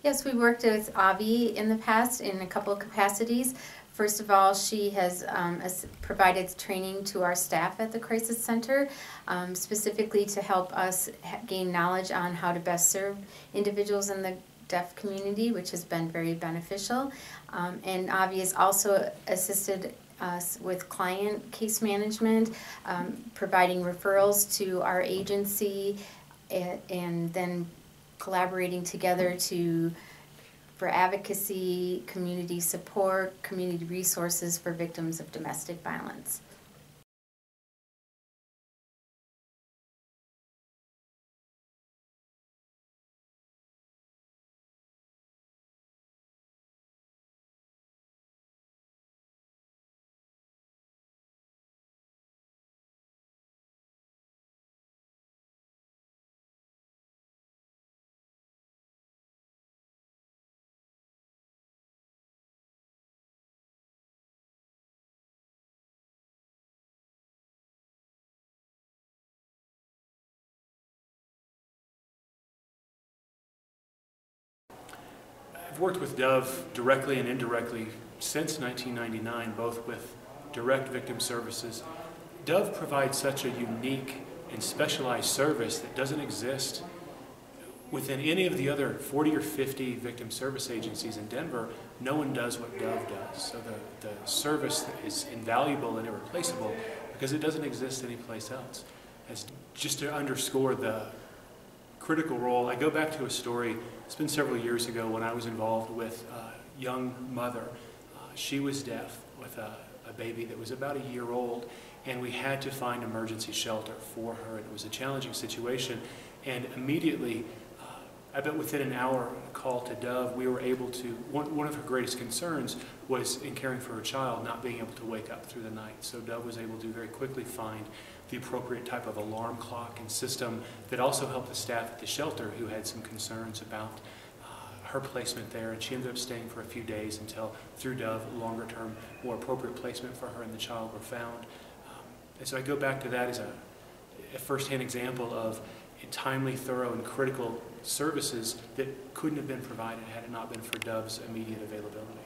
Yes, we worked with Avi in the past in a couple of capacities. First of all, she has provided training to our staff at the Crisis Center, specifically to help us gain knowledge on how to best serve individuals in the deaf community, which has been very beneficial. And Avi has also assisted us with client case management, providing referrals to our agency, and then collaborating together for advocacy, community support, community resources for victims of domestic violence. I've worked with Dove directly and indirectly since 1999, both with direct victim services. Dove provides such a unique and specialized service that doesn't exist within any of the other 40 or 50 victim service agencies in Denver. No one does what Dove does. So the service is invaluable and irreplaceable because it doesn't exist anyplace else. As just to underscore the critical role, I go back to a story. It's been several years ago when I was involved with a young mother. She was deaf with a baby that was about a year old, and we had to find emergency shelter for her. It was a challenging situation, and immediately, I bet within an hour of a call to Dove, we were able to, one of her greatest concerns was in caring for her child, not being able to wake up through the night. So Dove was able to very quickly find the appropriate type of alarm clock and system that also helped the staff at the shelter who had some concerns about her placement there. And she ended up staying for a few days until, through Dove, longer term, more appropriate placement for her and the child were found. And so I go back to that as a first-hand example of timely, thorough, and critical services that couldn't have been provided had it not been for Dove's immediate availability.